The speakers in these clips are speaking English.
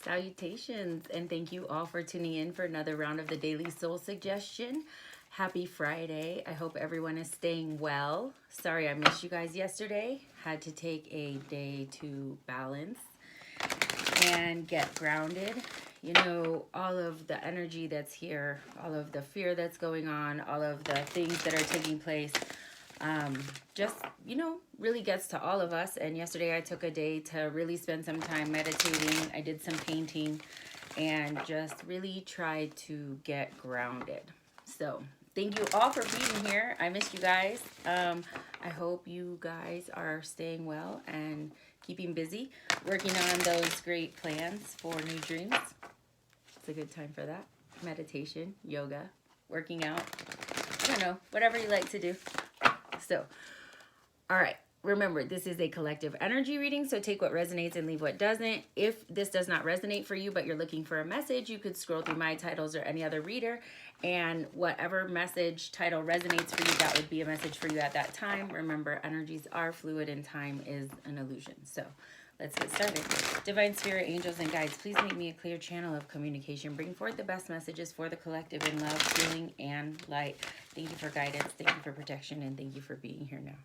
Salutations, and thank you all for tuning in for another round of the Daily Soul Suggestion. Happy Friday. I hope everyone is staying well. Sorry I missed you guys yesterday. Had to take a day to balance and get grounded. You know, all of the energy that's here, all of the fear that's going on, all of the things that are taking place, just, really gets to all of us. And yesterday I took a day to really spend some time meditating. I did some painting and just really tried to get grounded. So thank you all for being here. I missed you guys. I hope you guys are staying well and keeping busy, working on those great plans for new dreams. It's a good time for that. Meditation, yoga, working out. I don't know, whatever you like to do. So, all right. Remember, this is a collective energy reading, so take what resonates and leave what doesn't. If this does not resonate for you, but you're looking for a message, you could scroll through my titles or any other reader, and whatever message title resonates for you, that would be a message for you at that time. Remember, energies are fluid and time is an illusion. So let's get started. Divine Spirit, angels, and guides, please make me a clear channel of communication. Bring forth the best messages for the collective in love, healing, and light. Thank you for guidance, thank you for protection, and thank you for being here now.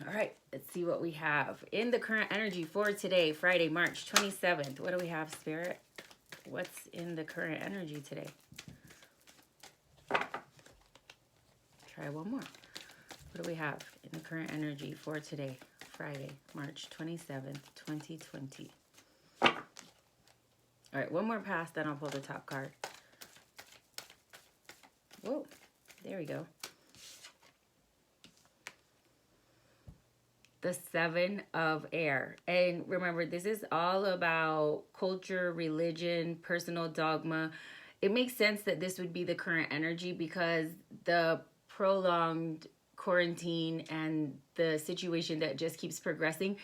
All right, let's see what we have in the current energy for today, Friday, March 27th. What do we have, Spirit? What's in the current energy today? Try one more. What do we have in the current energy for today, Friday, March 27th, 2020? All right, one more pass, then I'll pull the top card. Whoa, there we go. The Seven of Air. And remember, this is all about culture, religion, personal dogma. It makes sense that this would be the current energy because the prolonged quarantine and the situation that just keeps progressing,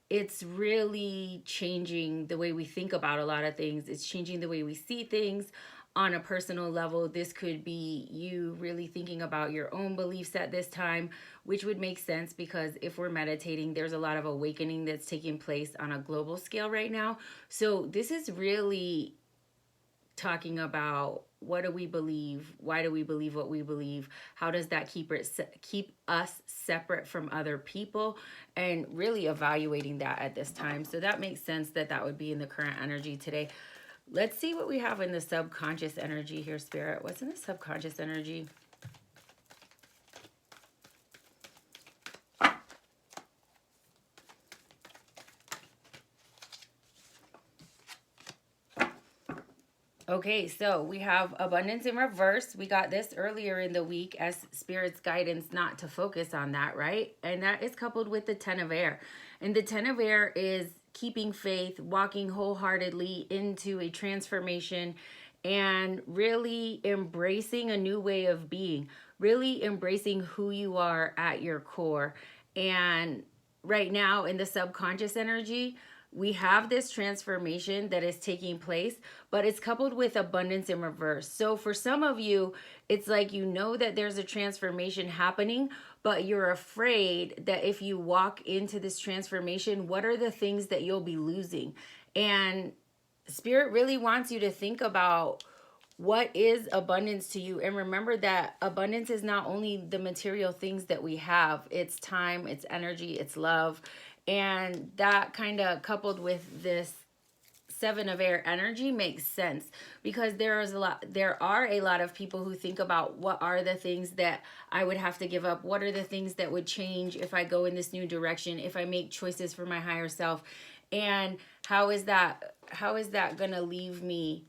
it's really changing the way we think about a lot of things. It's changing the way we see things. On a personal level, this could be you really thinking about your own beliefs at this time, which would make sense because if we're meditating, there's a lot of awakening that's taking place on a global scale right now. So this is really talking about what do we believe? Why do we believe what we believe? How does that keep us separate from other people? And really evaluating that at this time. So that makes sense that that would be in the current energy today. Let's see what we have in the subconscious energy here, Spirit. What's in the subconscious energy? Okay, so we have abundance in reverse. We got this earlier in the week as Spirit's guidance not to focus on that, right? And that is coupled with the 10 of air. And the 10 of air is keeping faith, walking wholeheartedly into a transformation, and really embracing a new way of being, really embracing who you are at your core. And right now in the subconscious energy, we have this transformation that is taking place, but it's coupled with abundance in reverse. So for some of you, it's like you know that there's a transformation happening, but you're afraid that if you walk into this transformation, what are the things that you'll be losing? And Spirit really wants you to think about what is abundance to you. And remember that abundance is not only the material things that we have, it's time, it's energy, it's love. And that kind of coupled with this 7 of air energy makes sense because there are a lot of people who think about what are the things that I would have to give up, what are the things that would change if I go in this new direction, if I make choices for my higher self, and how is that going to leave me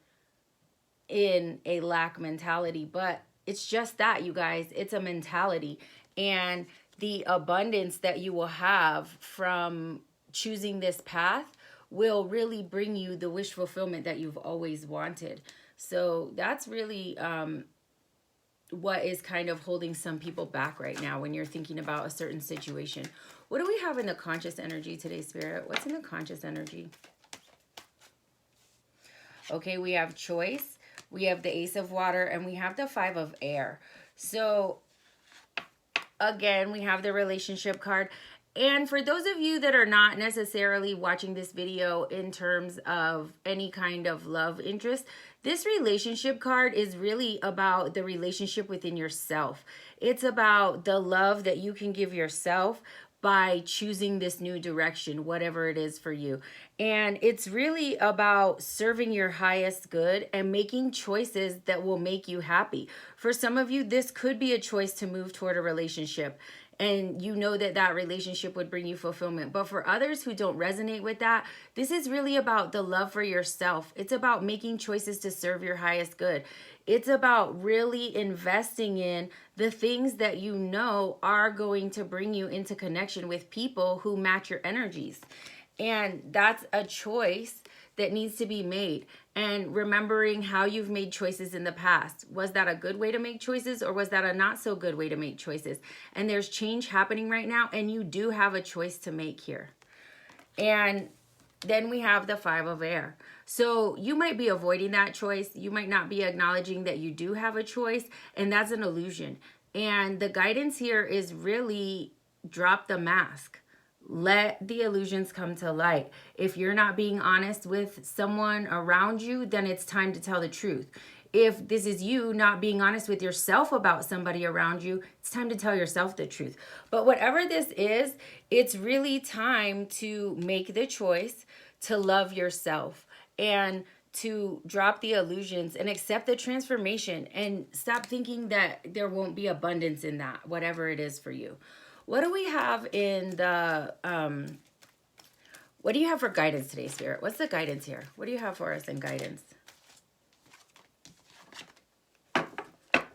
in a lack mentality? But it's just that, you guys, it's a mentality. And the abundance that you will have from choosing this path will really bring you the wish fulfillment that you've always wanted. So that's really what is kind of holding some people back right now when you're thinking about a certain situation. What do we have in the conscious energy today, Spirit? What's in the conscious energy? Okay, we have choice, we have the Ace of Water, and we have the 5 of Air. So again, we have the relationship card. And for those of you that are not necessarily watching this video in terms of any kind of love interest, this relationship card is really about the relationship within yourself. It's about the love that you can give yourself by choosing this new direction, whatever it is for you. And it's really about serving your highest good and making choices that will make you happy. For some of you, this could be a choice to move toward a relationship, and you know that that relationship would bring you fulfillment. But for others who don't resonate with that, this is really about the love for yourself. It's about making choices to serve your highest good. It's about really investing in the things that you know are going to bring you into connection with people who match your energies. And that's a choice that needs to be made. And remembering how you've made choices in the past. Was that a good way to make choices, or was that a not so good way to make choices? And there's change happening right now, and you do have a choice to make here. And then we have the 5 of air. So you might be avoiding that choice. You might not be acknowledging that you do have a choice, and that's an illusion. And the guidance here is really drop the mask. Let the illusions come to light. If you're not being honest with someone around you, then it's time to tell the truth. If this is you not being honest with yourself about somebody around you, it's time to tell yourself the truth. But whatever this is, it's really time to make the choice to love yourself and to drop the illusions and accept the transformation, and stop thinking that there won't be abundance in that, whatever it is for you. What do we have in the, what do you have for guidance today, Spirit? What's the guidance here? What do you have for us in guidance?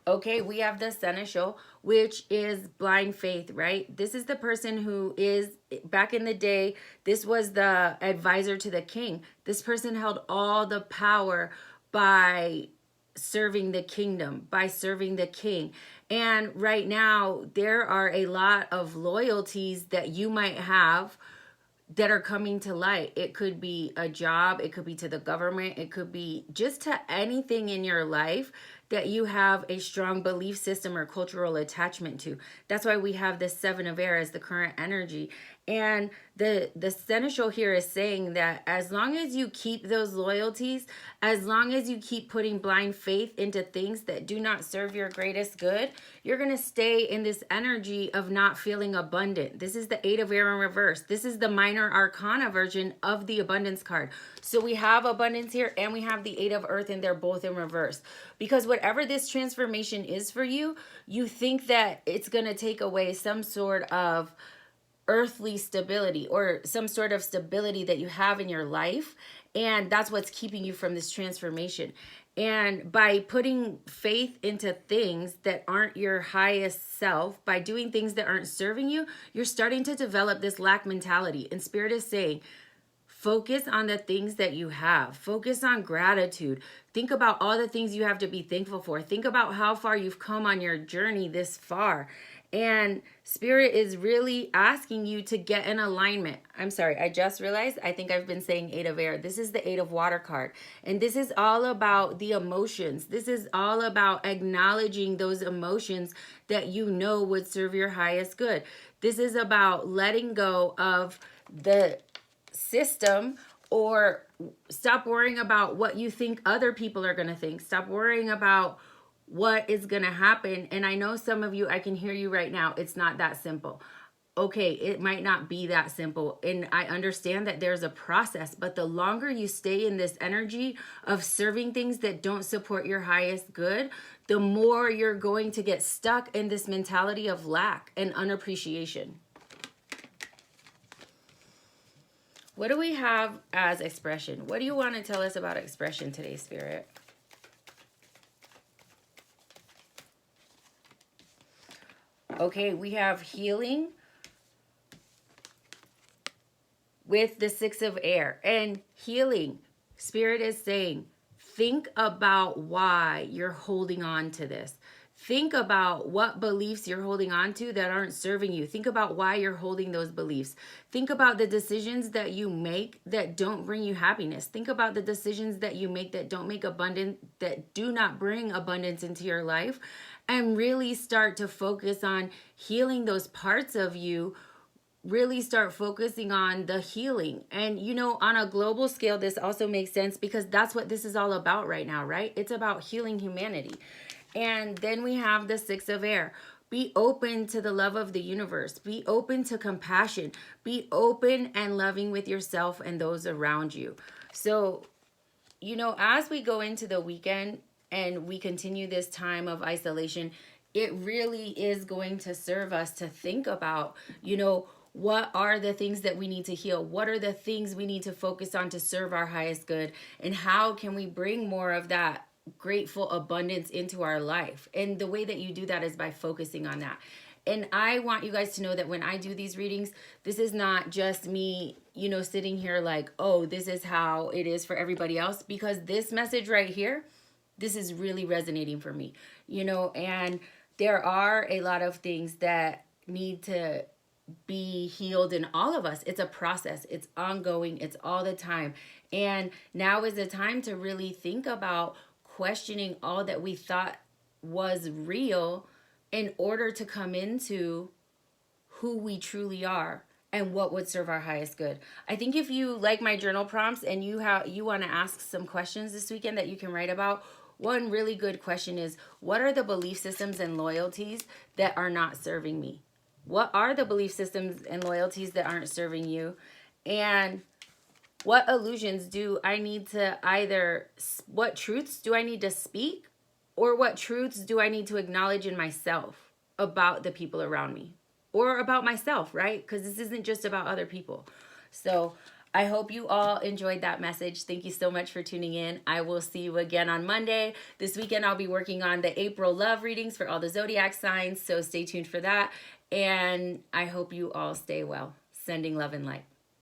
Okay, we have the Seneschal, which is blind faith, right? This is the person who is, back in the day, this was the advisor to the king. This person held all the power by serving the kingdom, by serving the king. And right now, there are a lot of loyalties that you might have that are coming to light. It could be a job, it could be to the government, it could be just to anything in your life that you have a strong belief system or cultural attachment to. That's why we have the 7 of air as the current energy. And the Seneschal here is saying that as long as you keep those loyalties, as long as you keep putting blind faith into things that do not serve your greatest good, you're going to stay in this energy of not feeling abundant. This is the 8 of air in reverse. This is the minor arcana version of the abundance card. So we have abundance here, and we have the 8 of earth, and they're both in reverse. Because whatever this transformation is for you, you think that it's going to take away some sort of earthly stability or some sort of stability that you have in your life. And that's what's keeping you from this transformation. And by putting faith into things that aren't your highest self, by doing things that aren't serving you, you're starting to develop this lack mentality. And Spirit is saying, focus on the things that you have. Focus on gratitude. Think about all the things you have to be thankful for. Think about how far you've come on your journey this far. And Spirit is really asking you to get in alignment. I'm sorry, I just realized I think I've been saying 8 of air. This is the 8 of water card. And this is all about the emotions. This is all about acknowledging those emotions that you know would serve your highest good. This is about letting go of the system, or stop worrying about what you think other people are going to think. Stop worrying about what is going to happen. And I know some of you, I can hear you right now. It's not that simple. Okay, it might not be that simple. And I understand that there's a process, but the longer you stay in this energy of serving things that don't support your highest good, the more you're going to get stuck in this mentality of lack and unappreciation. What do we have as expression? What do you want to tell us about expression today, Spirit? Okay, we have healing with the 6 of air. And healing, Spirit is saying, think about why you're holding on to this. Think about what beliefs you're holding on to that aren't serving you. Think about why you're holding those beliefs. Think about the decisions that you make that don't bring you happiness. Think about the decisions that you make that don't make abundance, that do not bring abundance into your life. And really start to focus on healing those parts of you really start focusing on the healing. And, you know, on a global scale, this also makes sense because that's what this is all about right now, right? It's about healing humanity. And then we have the Six of Air. Be open to the love of the universe. Be open to compassion. Be open and loving with yourself and those around you. So, you know, as we go into the weekend and we continue this time of isolation, it really is going to serve us to think about, you know, what are the things that we need to heal? What are the things we need to focus on to serve our highest good? And how can we bring more of that grateful abundance into our life? And the way that you do that is by focusing on that. And I want you guys to know that when I do these readings, this is not just me, you know, sitting here like, oh, this is how it is for everybody else, because this message right here, this is really resonating for me, you know, and there are a lot of things that need to be healed in all of us. It's a process. It's ongoing. It's all the time. And now is the time to really think about questioning all that we thought was real in order to come into who we truly are and what would serve our highest good. I think if you like my journal prompts and you want to ask some questions this weekend that you can write about, one really good question is, what are the belief systems and loyalties that are not serving me? What are the belief systems and loyalties that aren't serving you? And what illusions do I need to what truths do I need to speak? Or what truths do I need to acknowledge in myself about the people around me? Or about myself, right? Because this isn't just about other people. So I hope you all enjoyed that message. Thank you so much for tuning in. I will see you again on Monday. This weekend, I'll be working on the April love readings for all the zodiac signs. So stay tuned for that. And I hope you all stay well. Sending love and light.